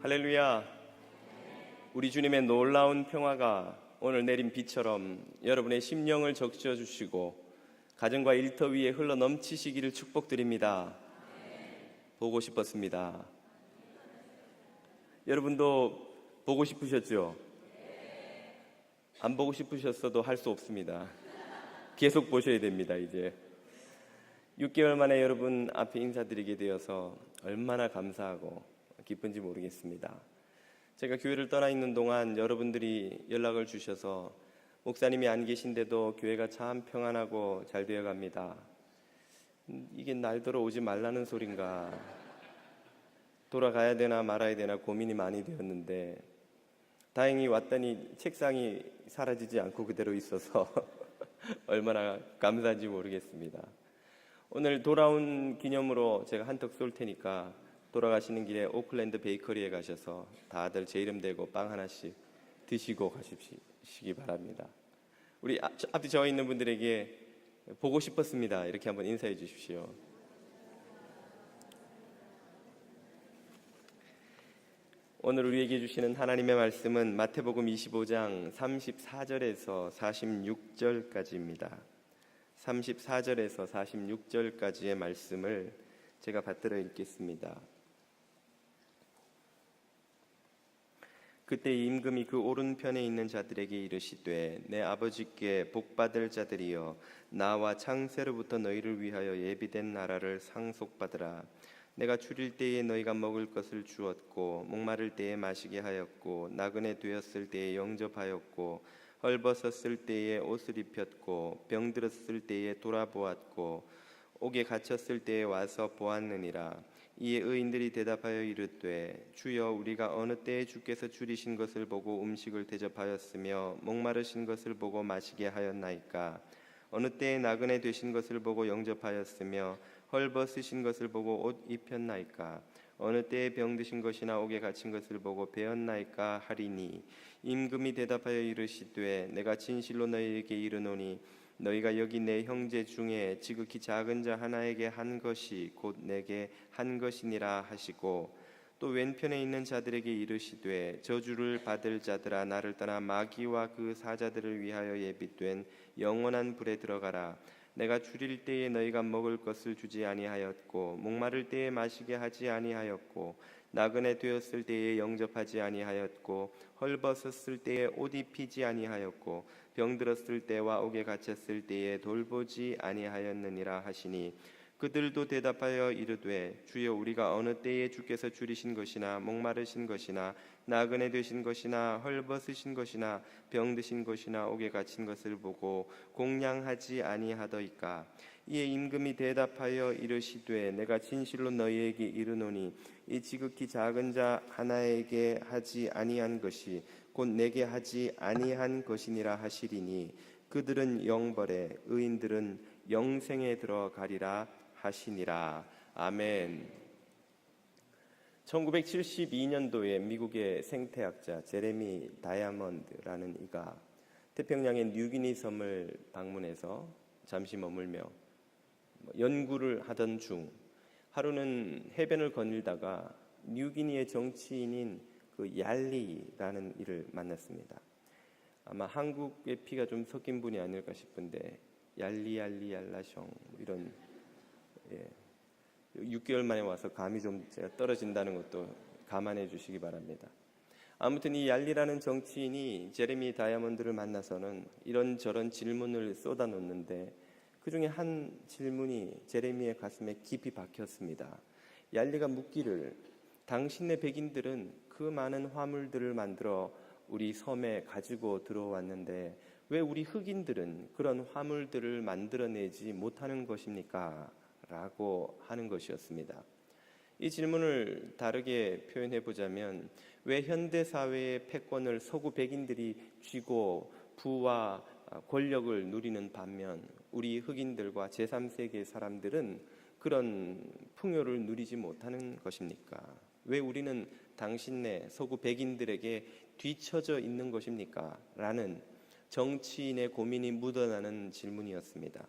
할렐루야. 우리 주님의 놀라운 평화가 오늘 내린 비처럼 여러분의 심령을 적셔 주시고 가정과 일터 위에 흘러 넘치시기를 축복드립니다. 보고 싶었습니다. 여러분도 보고 싶으셨죠? 안 보고 싶으셨어도 할 수 없습니다. 계속 보셔야 됩니다. 이제 6개월 만에 여러분 앞에 인사드리게 되어서 얼마나 감사하고 기쁜지 모르겠습니다. 제가 교회를 떠나 있는 동안 여러분들이 연락을 주셔서 목사님이 안 계신데도 교회가 참 평안하고 잘 되어 갑니다. 이게 날더러 오지 말라는 소린가, 돌아가야 되나 말아야 되나 고민이 많이 되었는데 다행히 왔더니 책상이 사라지지 않고 그대로 있어서 얼마나 감사한지 모르겠습니다. 오늘 돌아온 기념으로 제가 한턱 쏠 테니까 돌아가시는 길에 오클랜드 베이커리에 가셔서 다들 제 이름 대고 빵 하나씩 드시고 가시기 바랍니다. 우리 앞에 저 있는 분들에게 보고 싶었습니다. 이렇게 한번 인사해 주십시오. 오늘 우리에게 주시는 하나님의 말씀은 마태복음 25장 34절에서 46절까지입니다. 34절에서 46절까지의 말씀을 제가 받들어 읽겠습니다. 그때 임금이 그 오른편에 있는 자들에게 이르시되 내 아버지께 복받을 자들이여 나와 창세로부터 너희를 위하여 예비된 나라를 상속받으라. 내가 줄일 때에 너희가 먹을 것을 주었고 목마를 때에 마시게 하였고 나그네 되었을 때에 영접하였고 헐벗었을 때에 옷을 입혔고 병들었을 때에 돌아보았고 옥에 갇혔을 때에 와서 보았느니라. 이에 의인들이 대답하여 이르되 주여 우리가 어느 때에 주께서 줄이신 것을 보고 음식을 대접하였으며 목마르신 것을 보고 마시게 하였나이까. 어느 때에 나그네 되신 것을 보고 영접하였으며 헐벗으신 것을 보고 옷 입혔나이까. 어느 때에 병드신 것이나 옥에 갇힌 것을 보고 배었나이까 하리니 임금이 대답하여 이르시되 내가 진실로 너희에게 이르노니 너희가 여기 내 형제 중에 지극히 작은 자 하나에게 한 것이 곧 내게 한 것이니라 하시고 또 왼편에 있는 자들에게 이르시되 저주를 받을 자들아 나를 떠나 마귀와 그 사자들을 위하여 예비된 영원한 불에 들어가라. 내가 줄일 때에 너희가 먹을 것을 주지 아니하였고 목마를 때에 마시게 하지 아니하였고 나그네 되었을 때에 영접하지 아니하였고 헐벗었을 때에 옷 입히지 아니하였고 병들었을 때와 옥에 갇혔을 때에 돌보지 아니하였느니라 하시니 그들도 대답하여 이르되 주여 우리가 어느 때에 주께서 줄이신 것이나 목마르신 것이나 나그네 되신 것이나 헐벗으신 것이나 병드신 것이나 옥에 갇힌 것을 보고 공양하지 아니하더이까. 이에 임금이 대답하여 이르시되 내가 진실로 너희에게 이르노니 이 지극히 작은 자 하나에게 하지 아니한 것이 곧 내게 하지 아니한 것이니라 하시리니 그들은 영벌에 의인들은 영생에 들어가리라 하시니라. 아멘. 1972년도에 미국의 생태학자 제레미 다이아몬드라는 이가 태평양의 뉴기니 섬을 방문해서 잠시 머물며 연구를 하던 중 하루는 해변을 거닐다가 뉴기니의 정치인인 그 얄리라는 이를 만났습니다. 아마 한국의 피가 좀 섞인 분이 아닐까 싶은데 얄리 얄라숑 이런 6개월 만에 와서 감이 좀 제가 떨어진다는 것도 감안해 주시기 바랍니다. 아무튼 이 얄리라는 정치인이 제레미 다이아몬드를 만나서는 이런저런 질문을 쏟아놓는데 그 중에 한 질문이 제레미의 가슴에 깊이 박혔습니다. 얄리가 묻기를 당신네 백인들은 그 많은 화물들을 만들어 우리 섬에 가지고 들어왔는데 왜 우리 흑인들은 그런 화물들을 만들어내지 못하는 것입니까? 라고 하는 것이었습니다. 이 질문을 다르게 표현해 보자면 왜 현대사회의 패권을 서구 백인들이 쥐고 부와 권력을 누리는 반면 우리 흑인들과 제3세계 사람들은 그런 풍요를 누리지 못하는 것입니까? 왜 우리는 당신네 서구 백인들에게 뒤처져 있는 것입니까? 라는 정치인의 고민이 묻어나는 질문이었습니다.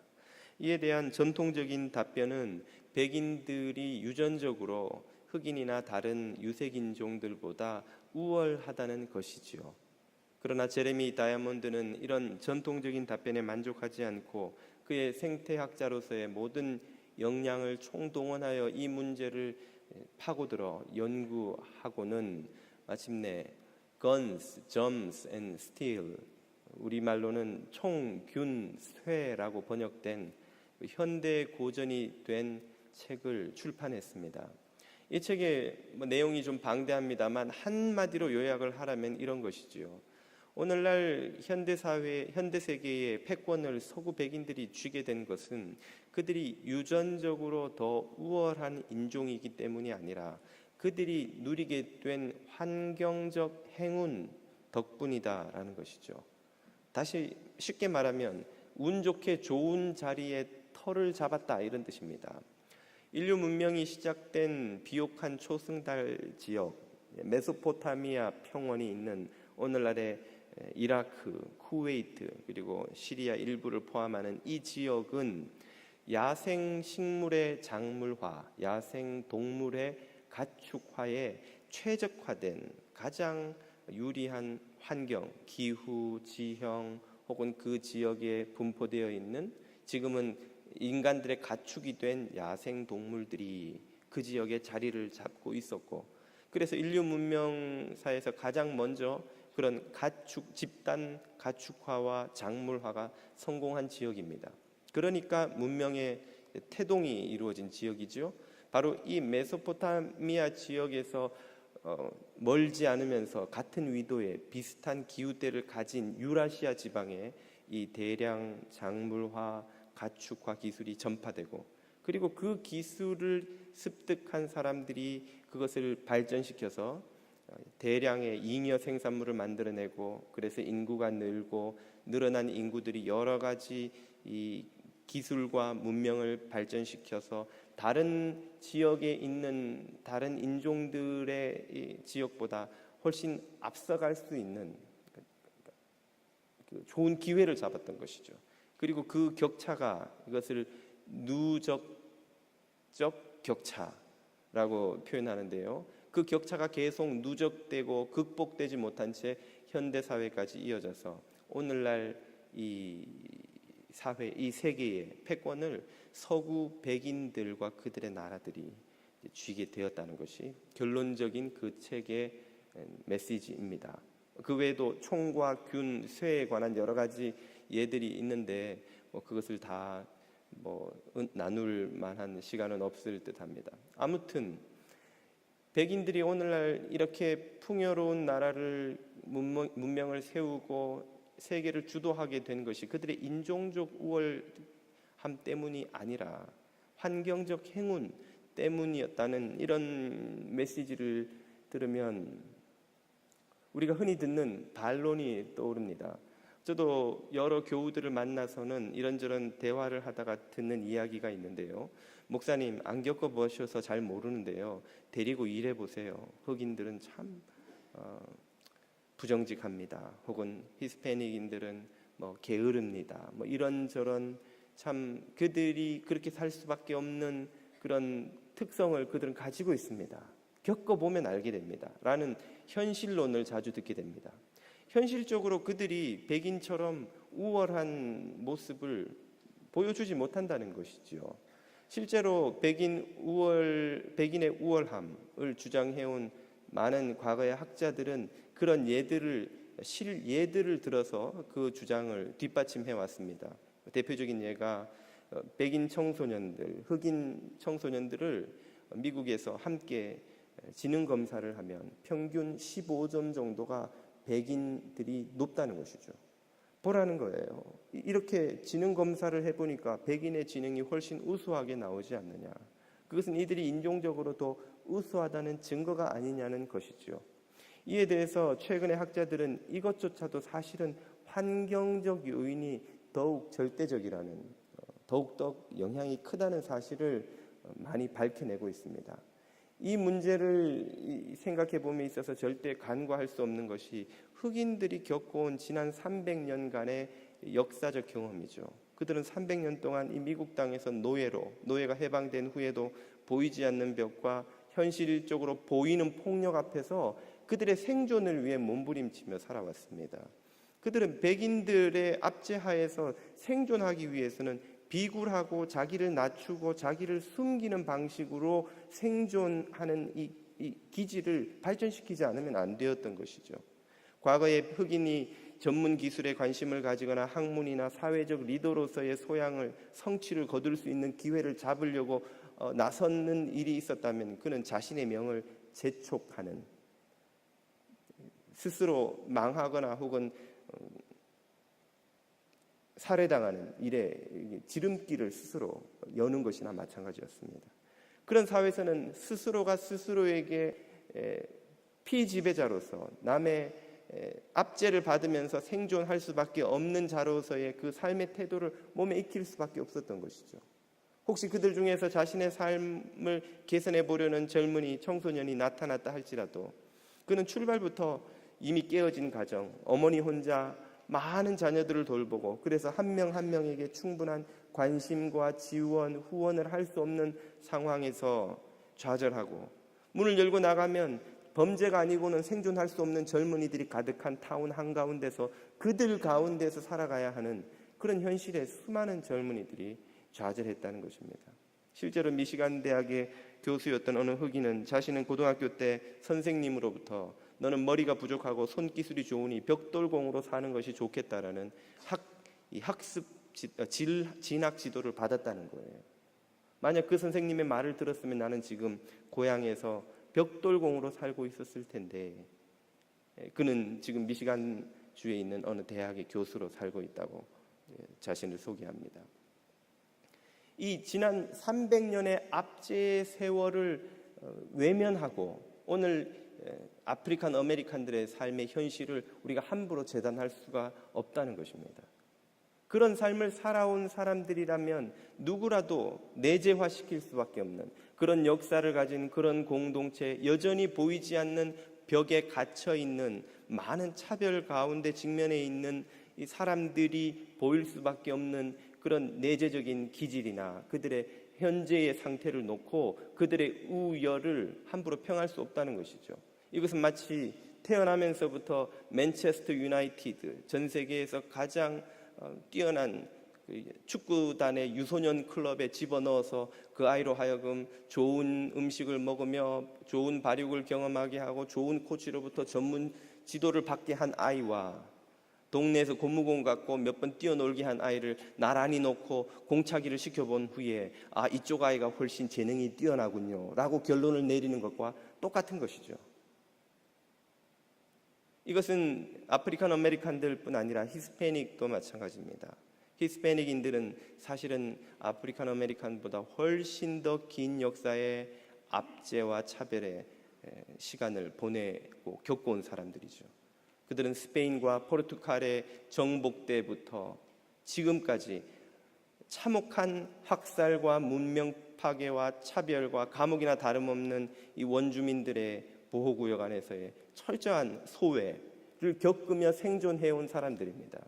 이에 대한 전통적인 답변은 백인들이 유전적으로 흑인이나 다른 유색 인종들보다 우월하다는 것이지요. 그러나 제레미 다이아몬드는 이런 전통적인 답변에 만족하지 않고 그의 생태학자로서의 모든 역량을 총동원하여 이 문제를 파고들어 연구하고는 마침내 guns, germs and steel, 우리말로는 총, 균, 쇠라고 번역된 현대 고전이 된 책을 출판했습니다. 이 책의 내용이 좀 방대합니다만 한마디로 요약을 하라면 이런 것이지요. 오늘날 현대사회, 현대세계의 패권을 서구 백인들이 쥐게 된 것은 그들이 유전적으로 더 우월한 인종이기 때문이 아니라 그들이 누리게 된 환경적 행운 덕분이다라는 것이죠. 다시 쉽게 말하면 운 좋게 좋은 자리에 터를 잡았다, 이런 뜻입니다. 인류 문명이 시작된 비옥한 초승달 지역, 메소포타미아 평원이 있는 오늘날의 이라크, 쿠웨이트, 그리고 시리아 일부를 포함하는 이 지역은 야생 식물의 작물화, 야생 동물의 가축화에 최적화된 가장 유리한 환경, 기후, 지형 혹은 그 지역에 분포되어 있는 지금은 인간들의 가축이 된 야생 동물들이 그 지역에 자리를 잡고 있었고, 그래서 인류 문명사에서 가장 먼저 그런 집단 가축화와 작물화가 성공한 지역입니다. 그러니까 문명의 태동이 이루어진 지역이죠. 바로 이 메소포타미아 지역에서 멀지 않으면서 같은 위도의 비슷한 기후대를 가진 유라시아 지방에 이 대량 작물화, 가축화 기술이 전파되고, 그리고 그 기술을 습득한 사람들이 그것을 발전시켜서 대량의 잉여 생산물을 만들어내고, 그래서 인구가 늘고 늘어난 인구들이 여러 가지 이 기술과 문명을 발전시켜서 다른 지역에 있는 다른 인종들의 이 지역보다 훨씬 앞서갈 수 있는 좋은 기회를 잡았던 것이죠. 그리고 그 격차가, 이것을 누적적 격차라고 표현하는데요. 그 격차가 계속 누적되고 극복되지 못한 채 현대 사회까지 이어져서 오늘날 이 사회, 이 세계의 패권을 서구 백인들과 그들의 나라들이 쥐게 되었다는 것이 결론적인 그 책의 메시지입니다. 그 외에도 총과 균, 쇠에 관한 여러 가지 예들이 있는데 그것을 다 나눌 만한 시간은 없을 듯합니다. 아무튼 백인들이 오늘날 이렇게 풍요로운 나라를 문명을 세우고 세계를 주도하게 된 것이 그들의 인종적 우월함 때문이 아니라 환경적 행운 때문이었다는 이런 메시지를 들으면 우리가 흔히 듣는 반론이 떠오릅니다. 저도 여러 교우들을 만나서는 이런저런 대화를 하다가 듣는 이야기가 있는데요. 목사님, 안 겪어보셔서 잘 모르는데요, 데리고 일해보세요. 흑인들은 참 부정직합니다. 혹은 히스패닉인들은 게으릅니다. 이런저런 참 그들이 그렇게 살 수밖에 없는 그런 특성을 그들은 가지고 있습니다. 겪어보면 알게 됩니다. 라는 현실론을 자주 듣게 됩니다. 현실적으로 그들이 백인처럼 우월한 모습을 보여주지 못한다는 것이죠. 실제로 백인의 우월함을 주장해온 많은 과거의 학자들은 그런 실예들을 들어서 그 주장을 뒷받침해 왔습니다. 대표적인 예가 백인 청소년들, 흑인 청소년들을 미국에서 함께 지능 검사를 하면 평균 15점 정도가 백인들이 높다는 것이죠. 보라는 거예요. 이렇게 지능 검사를 해보니까 백인의 지능이 훨씬 우수하게 나오지 않느냐. 그것은 이들이 인종적으로 더 우수하다는 증거가 아니냐는 것이죠. 이에 대해서 최근의 학자들은 이것조차도 사실은 환경적 요인이 더욱 절대적이라는, 더욱더 영향이 크다는 사실을 많이 밝혀내고 있습니다. 이 문제를 생각해 봄에 있어서 절대 간과할 수 없는 것이 흑인들이 겪어온 지난 300년간의 역사적 경험이죠. 그들은 300년 동안 이 미국 땅에서 노예가 해방된 후에도 보이지 않는 벽과 현실적으로 보이는 폭력 앞에서 그들의 생존을 위해 몸부림치며 살아왔습니다. 그들은 백인들의 압제하에서 생존하기 위해서는 비굴하고 자기를 낮추고 자기를 숨기는 방식으로 생존하는 이 기질을 발전시키지 않으면 안 되었던 것이죠. 과거에 흑인이 전문 기술에 관심을 가지거나 학문이나 사회적 리더로서의 소양을 성취를 거둘 수 있는 기회를 잡으려고 나서는 일이 있었다면 그는 자신의 명을 재촉하는, 스스로 망하거나 혹은 살해당하는 일에 지름길을 스스로 여는 것이나 마찬가지였습니다. 그런 사회에서는 스스로가 스스로에게 피지배자로서 남의 압제를 받으면서 생존할 수밖에 없는 자로서의 그 삶의 태도를 몸에 익힐 수밖에 없었던 것이죠. 혹시 그들 중에서 자신의 삶을 개선해 보려는 젊은이, 청소년이 나타났다 할지라도 그는 출발부터 이미 깨어진 가정, 어머니 혼자 많은 자녀들을 돌보고 그래서 한 명 한 명에게 충분한 관심과 지원, 후원을 할 수 없는 상황에서 좌절하고 문을 열고 나가면 범죄가 아니고는 생존할 수 없는 젊은이들이 가득한 타운 한가운데서 그들 가운데서 살아가야 하는 그런 현실에 수많은 젊은이들이 좌절했다는 것입니다. 실제로 미시간 대학의 교수였던 어느 흑인은 자신은 고등학교 때 선생님으로부터 너는 머리가 부족하고 손기술이 좋으니 벽돌공으로 사는 것이 좋겠다라는 학습 진학 지도를 받았다는 거예요. 만약 그 선생님의 말을 들었으면 나는 지금 고향에서 벽돌공으로 살고 있었을 텐데 그는 지금 미시간 주에 있는 어느 대학의 교수로 살고 있다고 자신을 소개합니다. 이 지난 300년의 압제의 세월을 외면하고 오늘 아프리칸 아메리칸들의 삶의 현실을 우리가 함부로 재단할 수가 없다는 것입니다. 그런 삶을 살아온 사람들이라면 누구라도 내재화시킬 수밖에 없는 그런 역사를 가진 그런 공동체, 여전히 보이지 않는 벽에 갇혀있는 많은 차별 가운데 직면해 있는 이 사람들이 보일 수밖에 없는 그런 내재적인 기질이나 그들의 현재의 상태를 놓고 그들의 우열을 함부로 평할 수 없다는 것이죠. 이것은 마치 태어나면서부터 맨체스터 유나이티드, 전 세계에서 가장 뛰어난 축구단의 유소년 클럽에 집어넣어서 그 아이로 하여금 좋은 음식을 먹으며 좋은 발육을 경험하게 하고 좋은 코치로부터 전문 지도를 받게 한 아이와 동네에서 고무공 갖고 몇 번 뛰어놀게 한 아이를 나란히 놓고 공차기를 시켜본 후에 이쪽 아이가 훨씬 재능이 뛰어나군요 라고 결론을 내리는 것과 똑같은 것이죠. 이것은 아프리칸 아메리칸들뿐 아니라 히스패닉도 마찬가지입니다. 히스패닉인들은 사실은 아프리칸 아메리칸보다 훨씬 더 긴 역사의 압제와 차별의 시간을 보내고 겪어온 사람들이죠. 그들은 스페인과 포르투갈의 정복 때부터 지금까지 참혹한 학살과 문명 파괴와 차별과 감옥이나 다름없는 이 원주민들의 보호구역 안에서의 철저한 소외를 겪으며 생존해온 사람들입니다.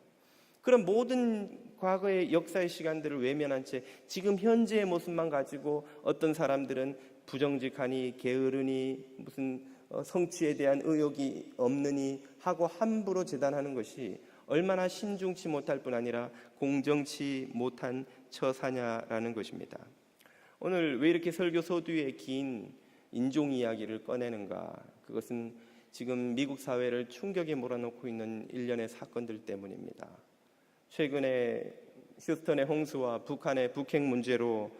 그런 모든 과거의 역사의 시간들을 외면한 채 지금 현재의 모습만 가지고 어떤 사람들은 부정직하니 게으르니 무슨 성취에 대한 의욕이 없느니 하고 함부로 재단하는 것이 얼마나 신중치 못할 뿐 아니라 공정치 못한 처사냐라는 것입니다. 오늘 왜 이렇게 설교 서두에 긴 인종 이야기를 꺼내는가? 그것은 지금 미국 사회를 충격에 몰아넣고 있는 일련의 사건들 때문입니다. 최근에 휴스턴의 홍수와 북한의 북핵 문제로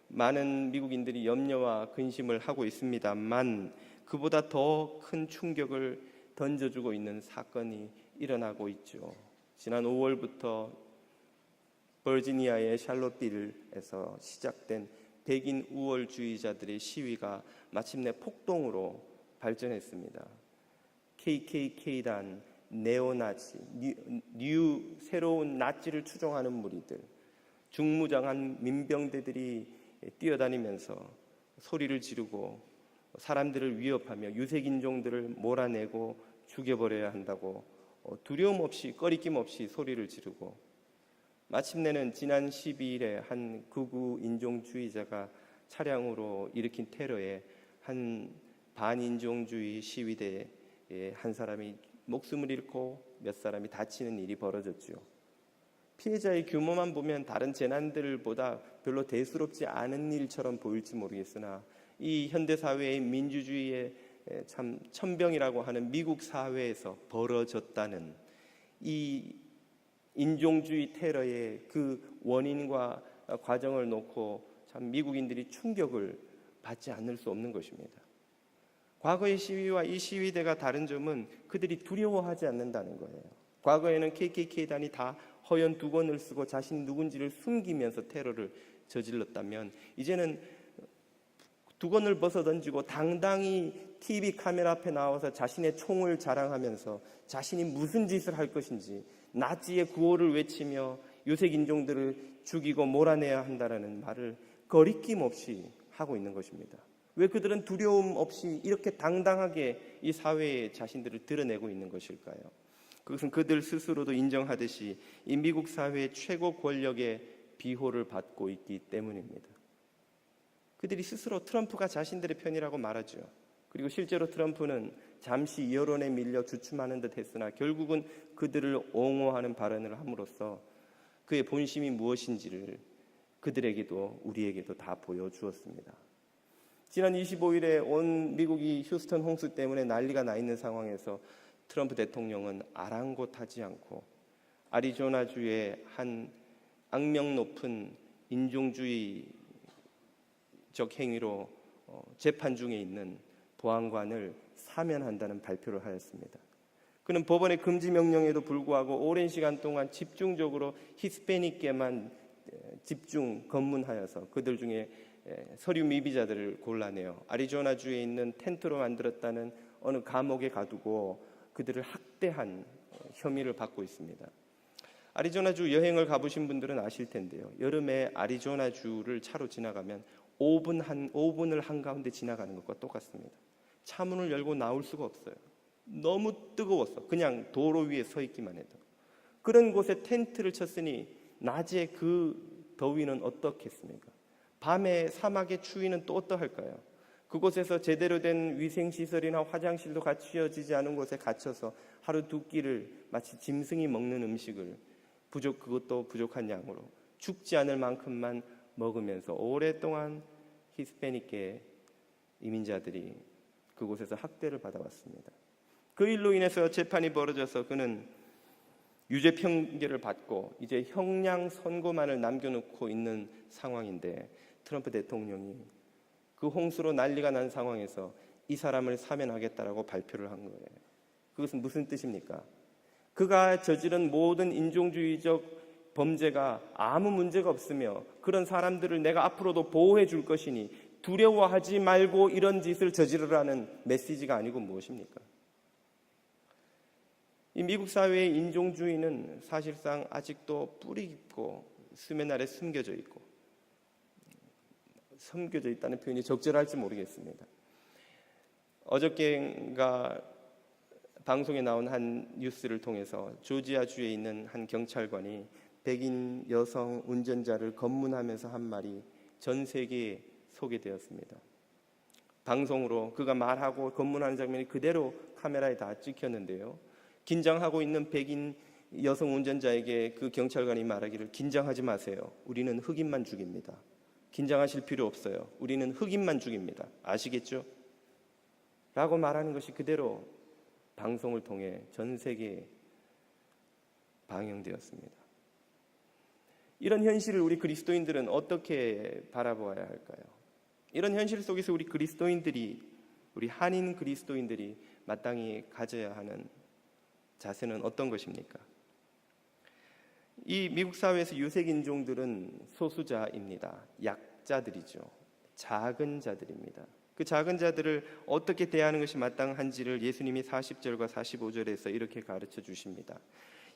많은 미국인들이 염려와 근심을 하고 있습니다만 그보다 더 큰 충격을 던져주고 있는 사건이 일어나고 있죠. 지난 5월부터 버지니아의 샬롯빌에서 시작된 백인 우월주의자들의 시위가 마침내 폭동으로 발전했습니다. KKK단, 네오나치, 새로운 나치를 추종하는 무리들, 중무장한 민병대들이 뛰어다니면서 소리를 지르고 사람들을 위협하며 유색인종들을 몰아내고 죽여버려야 한다고 두려움 없이 꺼리낌 없이 소리를 지르고 마침내는 지난 12일에 한 극우 인종주의자가 차량으로 일으킨 테러에 한 반인종주의 시위대에 한 사람이 목숨을 잃고 몇 사람이 다치는 일이 벌어졌죠. 피해자의 규모만 보면 다른 재난들보다 별로 대수롭지 않은 일처럼 보일지 모르겠으나 이 현대사회의 민주주의의 참 천병이라고 하는 미국 사회에서 벌어졌다는 이 인종주의 테러의 그 원인과 과정을 놓고 참 미국인들이 충격을 받지 않을 수 없는 것입니다. 과거의 시위와 이 시위대가 다른 점은 그들이 두려워하지 않는다는 거예요. 과거에는 KKK단이 다 허연 두건을 쓰고 자신이 누군지를 숨기면서 테러를 저질렀다면 이제는 두건을 벗어던지고 당당히 TV 카메라 앞에 나와서 자신의 총을 자랑하면서 자신이 무슨 짓을 할 것인지 나치의 구호를 외치며 유색 인종들을 죽이고 몰아내야 한다라는 말을 거리낌 없이 하고 있는 것입니다. 왜 그들은 두려움 없이 이렇게 당당하게 이 사회에 자신들을 드러내고 있는 것일까요? 그것은 그들 스스로도 인정하듯이 이 미국 사회의 최고 권력의 비호를 받고 있기 때문입니다. 그들이 스스로 트럼프가 자신들의 편이라고 말하죠. 그리고 실제로 트럼프는 잠시 여론에 밀려 주춤하는 듯 했으나 결국은 그들을 옹호하는 발언을 함으로써 그의 본심이 무엇인지를 그들에게도 우리에게도 다 보여주었습니다. 지난 25일에 온 미국이 휴스턴 홍수 때문에 난리가 나 있는 상황에서 트럼프 대통령은 아랑곳하지 않고 애리조나주의 한 악명 높은 인종주의적 행위로 재판 중에 있는 보안관을 사면한다는 발표를 하였습니다. 그는 법원의 금지 명령에도 불구하고 오랜 시간 동안 집중적으로 히스패닉계만 집중 검문하여서 그들 중에 서류 미비자들을 골라내어 애리조나주에 있는 텐트로 만들었다는 어느 감옥에 가두고 그들을 학대한 혐의를 받고 있습니다. 애리조나주 여행을 가보신 분들은 아실 텐데요. 여름에 애리조나주를 차로 지나가면 5분을 한가운데 지나가는 것과 똑같습니다. 차문을 열고 나올 수가 없어요. 너무 뜨거웠어. 그냥 도로 위에 서 있기만 해도. 그런 곳에 텐트를 쳤으니 낮에 그 더위는 어떻겠습니까? 밤에 사막의 추위는 또 어떠할까요? 그곳에서 제대로 된 위생시설이나 화장실도 갖추어지지 않은 곳에 갇혀서 하루 두 끼를 마치 짐승이 먹는 음식을 그것도 부족한 양으로 죽지 않을 만큼만 먹으면서 오랫동안 히스패닉계 이민자들이 그곳에서 학대를 받아왔습니다. 그 일로 인해서 재판이 벌어져서 그는 유죄 판결을 받고 이제 형량 선고만을 남겨놓고 있는 상황인데 트럼프 대통령이 그 홍수로 난리가 난 상황에서 이 사람을 사면하겠다라고 발표를 한 거예요. 그것은 무슨 뜻입니까? 그가 저지른 모든 인종주의적 범죄가 아무 문제가 없으며 그런 사람들을 내가 앞으로도 보호해 줄 것이니 두려워하지 말고 이런 짓을 저지르라는 메시지가 아니고 무엇입니까? 이 미국 사회의 인종주의는 사실상 아직도 뿌리 깊고 수면 아래 숨겨져 있다는 표현이 적절할지 모르겠습니다. 어저께인가 방송에 나온 한 뉴스를 통해서 조지아주에 있는 한 경찰관이 백인 여성 운전자를 검문하면서 한 말이 전 세계에 소개되었습니다. 방송으로 그가 말하고 검문하는 장면이 그대로 카메라에 다 찍혔는데요. 긴장하고 있는 백인 여성 운전자에게 그 경찰관이 말하기를 긴장하지 마세요. 우리는 흑인만 죽입니다. 긴장하실 필요 없어요. 우리는 흑인만 죽입니다. 아시겠죠? 라고 말하는 것이 그대로 방송을 통해 전 세계에 방영되었습니다. 이런 현실을 우리 그리스도인들은 어떻게 바라보아야 할까요? 이런 현실 속에서 우리 그리스도인들이, 우리 한인 그리스도인들이 마땅히 가져야 하는 자세는 어떤 것입니까? 이 미국 사회에서 유색 인종들은 소수자입니다. 약자들이죠. 작은 자들입니다. 그 작은 자들을 어떻게 대하는 것이 마땅한지를 예수님이 40절과 45절에서 이렇게 가르쳐 주십니다.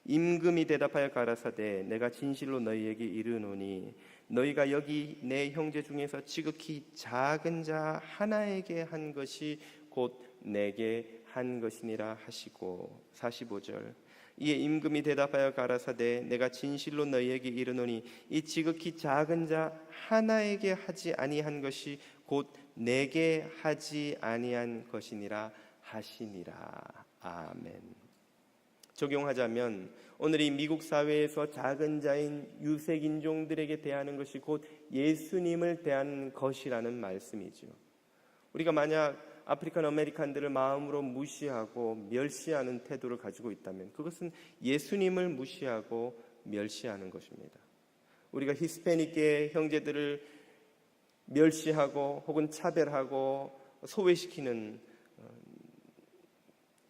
임금이 대답하여 가라사대 내가 진실로 너희에게 이르노니 너희가 여기 내 형제 중에서 지극히 작은 자 하나에게 한 것이 곧 내게 한 것이니라 하시고 45절 이에 임금이 대답하여 가라사대 내가 진실로 너희에게 이르노니 이 지극히 작은 자 하나에게 하지 아니한 것이 곧 내게 하지 아니한 것이니라 하시니라. 아멘. 적용하자면 오늘 이 미국 사회에서 작은 자인 유색인종들에게 대하는 것이 곧 예수님을 대하는 것이라는 말씀이죠. 우리가 만약 아프리칸 아메리칸들을 마음으로 무시하고 멸시하는 태도를 가지고 있다면 그것은 예수님을 무시하고 멸시하는 것입니다. 우리가 히스패닉계 형제들을 멸시하고 혹은 차별하고 소외시키는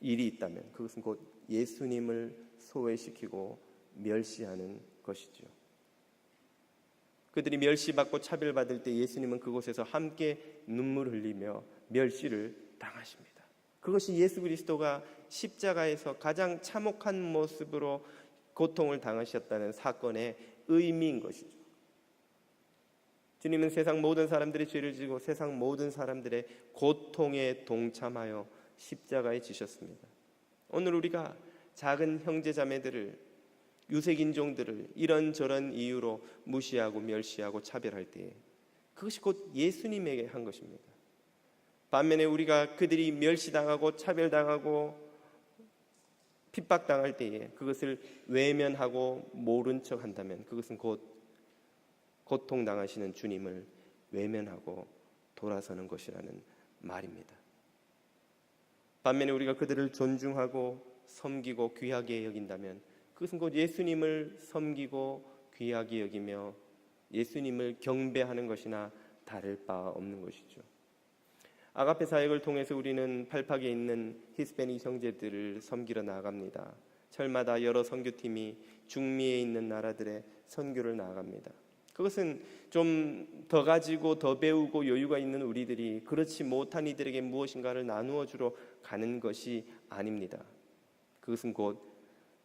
일이 있다면 그것은 곧 예수님을 소외시키고 멸시하는 것이죠. 그들이 멸시받고 차별받을 때 예수님은 그곳에서 함께 눈물 흘리며 멸시를 당하십니다. 그것이 예수 그리스도가 십자가에서 가장 참혹한 모습으로 고통을 당하셨다는 사건의 의미인 것이죠. 주님은 세상 모든 사람들의 죄를 지고 세상 모든 사람들의 고통에 동참하여 십자가에 지셨습니다. 오늘 우리가 작은 형제 자매들을, 유색인종들을 이런저런 이유로 무시하고 멸시하고 차별할 때에 그것이 곧 예수님에게 한 것입니다. 반면에 우리가 그들이 멸시당하고 차별당하고 핍박당할 때에 그것을 외면하고 모른 척 한다면 그것은 곧 고통당하시는 주님을 외면하고 돌아서는 것이라는 말입니다. 반면에 우리가 그들을 존중하고 섬기고 귀하게 여긴다면 그것은 곧 예수님을 섬기고 귀하게 여기며 예수님을 경배하는 것이나 다를 바 없는 것이죠. 아가페 사역을 통해서 우리는 팔팍에 있는 히스패닉 형제들을 섬기러 나아갑니다. 철마다 여러 선교팀이 중미에 있는 나라들의 선교를 나아갑니다. 그것은 좀 더 가지고 더 배우고 여유가 있는 우리들이 그렇지 못한 이들에게 무엇인가를 나누어 주러 가는 것이 아닙니다. 그것은 곧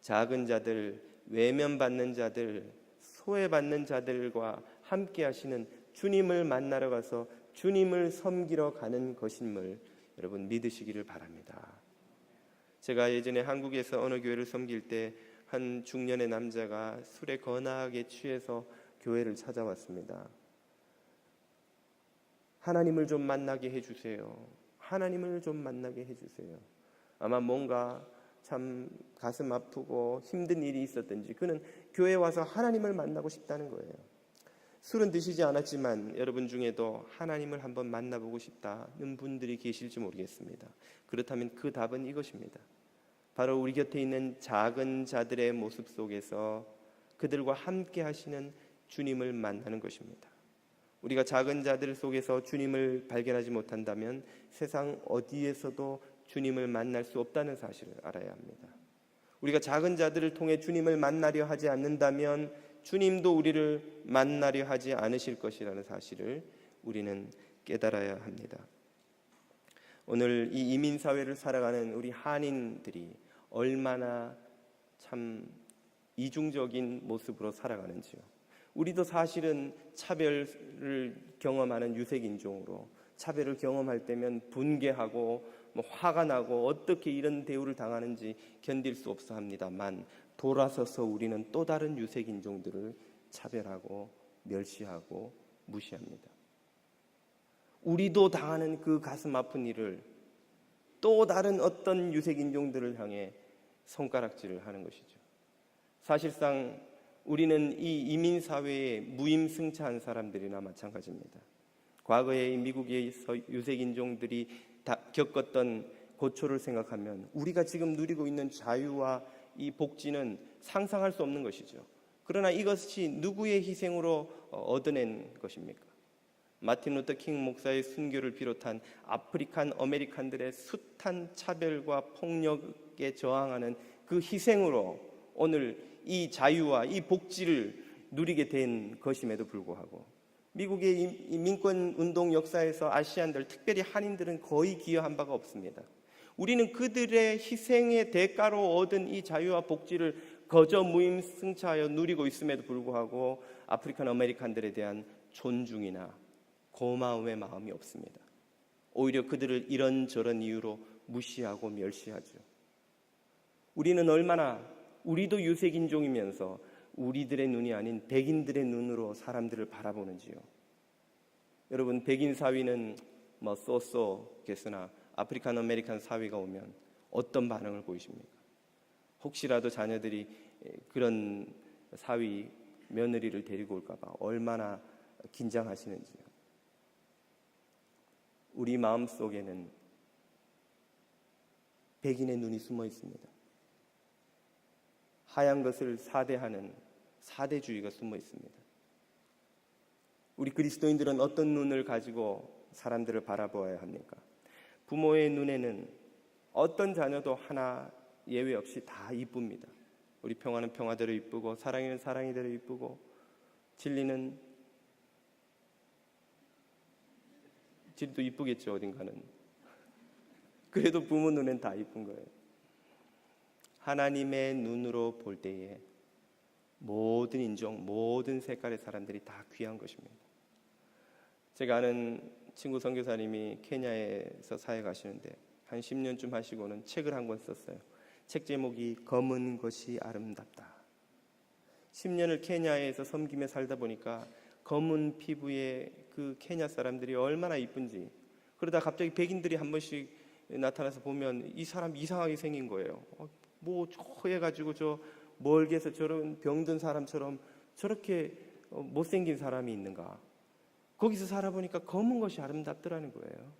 작은 자들, 외면받는 자들, 소외받는 자들과 함께 하시는 주님을 만나러 가서 주님을 섬기러 가는 것임을 여러분 믿으시기를 바랍니다. 제가 예전에 한국에서 어느 교회를 섬길 때 한 중년의 남자가 술에 거나하게 취해서 교회를 찾아왔습니다. 하나님을 좀 만나게 해주세요. 하나님을 좀 만나게 해주세요. 아마 뭔가 참 가슴 아프고 힘든 일이 있었든지 그는 교회에 와서 하나님을 만나고 싶다는 거예요. 술은 드시지 않았지만 여러분 중에도 하나님을 한번 만나보고 싶다는 분들이 계실지 모르겠습니다. 그렇다면 그 답은 이것입니다. 바로 우리 곁에 있는 작은 자들의 모습 속에서 그들과 함께 하시는 주님을 만나는 것입니다. 우리가 작은 자들 속에서 주님을 발견하지 못한다면 세상 어디에서도 주님을 만날 수 없다는 사실을 알아야 합니다. 우리가 작은 자들을 통해 주님을 만나려 하지 않는다면 주님도 우리를 만나려 하지 않으실 것이라는 사실을 우리는 깨달아야 합니다. 오늘 이 이민사회를 살아가는 우리 한인들이 얼마나 참 이중적인 모습으로 살아가는지요. 우리도 사실은 차별을 경험하는 유색인종으로 차별을 경험할 때면 분개하고 화가 나고 어떻게 이런 대우를 당하는지 견딜 수 없어 합니다만 돌아서서 우리는 또 다른 유색인종들을 차별하고 멸시하고 무시합니다. 우리도 당하는 그 가슴 아픈 일을 또 다른 어떤 유색인종들을 향해 손가락질을 하는 것이죠. 사실상 우리는 이 이민사회에 무임승차한 사람들이나 마찬가지입니다. 과거에 미국에서 유색인종들이 겪었던 고초를 생각하면 우리가 지금 누리고 있는 자유와 이 복지는 상상할 수 없는 것이죠. 그러나 이것이 누구의 희생으로 얻어낸 것입니까? 마틴 루터 킹 목사의 순교를 비롯한 아프리칸 아메리칸들의 숱한 차별과 폭력에 저항하는 그 희생으로 오늘 이 자유와 이 복지를 누리게 된 것임에도 불구하고 미국의 이 민권운동 역사에서 아시안들, 특별히 한인들은 거의 기여한 바가 없습니다. 우리는 그들의 희생의 대가로 얻은 이 자유와 복지를 거저 무임승차하여 누리고 있음에도 불구하고 아프리칸 아메리칸들에 대한 존중이나 고마움의 마음이 없습니다. 오히려 그들을 이런저런 이유로 무시하고 멸시하죠. 우리는 얼마나 우리도 유색인종이면서 우리들의 눈이 아닌 백인들의 눈으로 사람들을 바라보는지요. 여러분, 백인 사위는 뭐 쏘쏘겠으나 아프리칸 아메리칸 사위가 오면 어떤 반응을 보이십니까? 혹시라도 자녀들이 그런 사위 며느리를 데리고 올까 봐 얼마나 긴장하시는지요. 우리 마음속에는 백인의 눈이 숨어 있습니다. 하얀 것을 사대하는 사대주의가 숨어 있습니다. 우리 그리스도인들은 어떤 눈을 가지고 사람들을 바라보아야 합니까? 부모의 눈에는 어떤 자녀도 하나 예외 없이 다 이쁩니다. 우리 평화는 평화대로 이쁘고 사랑이는 사랑이대로 이쁘고 진리는 진리도 이쁘겠죠, 어딘가는. 그래도 부모 눈엔 다 이쁜 거예요. 하나님의 눈으로 볼 때에 모든 인종, 모든 색깔의 사람들이 다 귀한 것입니다. 제가 아는 친구 선교사님이 케냐에서 사회 가시는데 한 10년쯤 하시고는 책을 한 권 썼어요. 책 제목이 검은 것이 아름답다. 10년을 케냐에서 섬기며 살다 보니까 검은 피부의 그 케냐 사람들이 얼마나 이쁜지, 그러다 갑자기 백인들이 한 번씩 나타나서 보면 이 사람 이상하게 생긴 거예요. 뭐 해가지고 저 멀게서 저런 병든 사람처럼 저렇게 못생긴 사람이 있는가. 거기서 살아보니까 검은 것이 아름답더라는 거예요.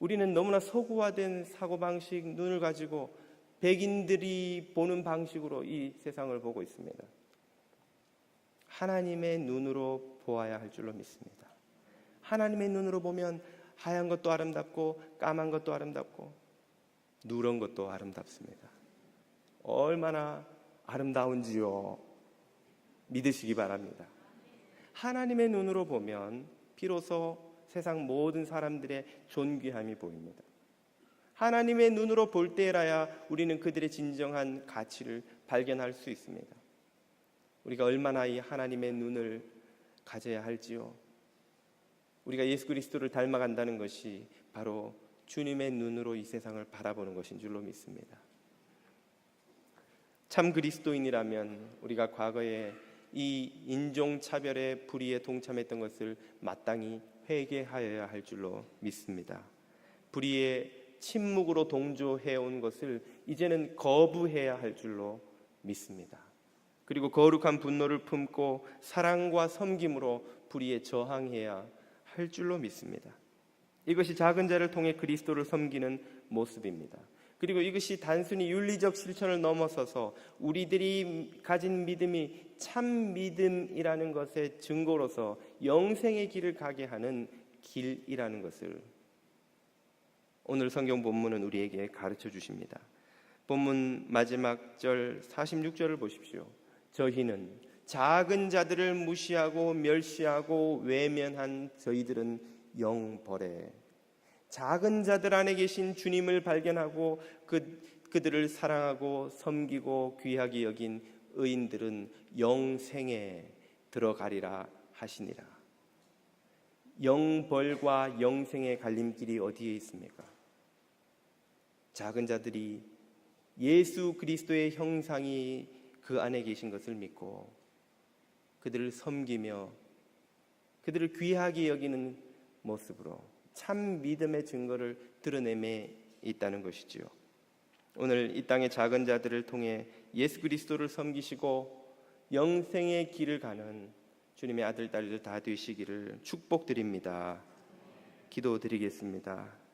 우리는 너무나 서구화된 사고방식, 눈을 가지고 백인들이 보는 방식으로 이 세상을 보고 있습니다. 하나님의 눈으로 보아야 할 줄로 믿습니다. 하나님의 눈으로 보면 하얀 것도 아름답고 까만 것도 아름답고 누런 것도 아름답습니다. 얼마나 아름다운지요. 믿으시기 바랍니다. 하나님의 눈으로 보면 비로소 세상 모든 사람들의 존귀함이 보입니다. 하나님의 눈으로 볼 때라야 우리는 그들의 진정한 가치를 발견할 수 있습니다. 우리가 얼마나 이 하나님의 눈을 가져야 할지요. 우리가 예수 그리스도를 닮아간다는 것이 바로 주님의 눈으로 이 세상을 바라보는 것인 줄로 믿습니다. 참 그리스도인이라면 우리가 과거에 이 인종차별의 불의에 동참했던 것을 마땅히 회개하여야 할 줄로 믿습니다. 불의에 침묵으로 동조해온 것을 이제는 거부해야 할 줄로 믿습니다. 그리고 거룩한 분노를 품고 사랑과 섬김으로 불의에 저항해야 할 줄로 믿습니다. 이것이 작은 자를 통해 그리스도를 섬기는 모습입니다. 그리고 이것이 단순히 윤리적 실천을 넘어서서 우리들이 가진 믿음이 참 믿음이라는 것의 증거로서 영생의 길을 가게 하는 길이라는 것을 오늘 성경 본문은 우리에게 가르쳐 주십니다. 본문 마지막 절 46절을 보십시오. 저희는 작은 자들을 무시하고 멸시하고 외면한 저희들은 영벌에 작은 자들 안에 계신 주님을 발견하고 그들을 사랑하고 섬기고 귀하게 여긴 의인들은 영생에 들어가리라 하시니라. 영벌과 영생의 갈림길이 어디에 있습니까? 작은 자들이 예수 그리스도의 형상이 그 안에 계신 것을 믿고 그들을 섬기며 그들을 귀하게 여기는 모습으로 참 믿음의 증거를 드러내매 있다는 것이지요. 오늘 이 땅의 작은 자들을 통해 예수 그리스도를 섬기시고 영생의 길을 가는 주님의 아들 딸들 다 되시기를 축복드립니다. 기도드리겠습니다.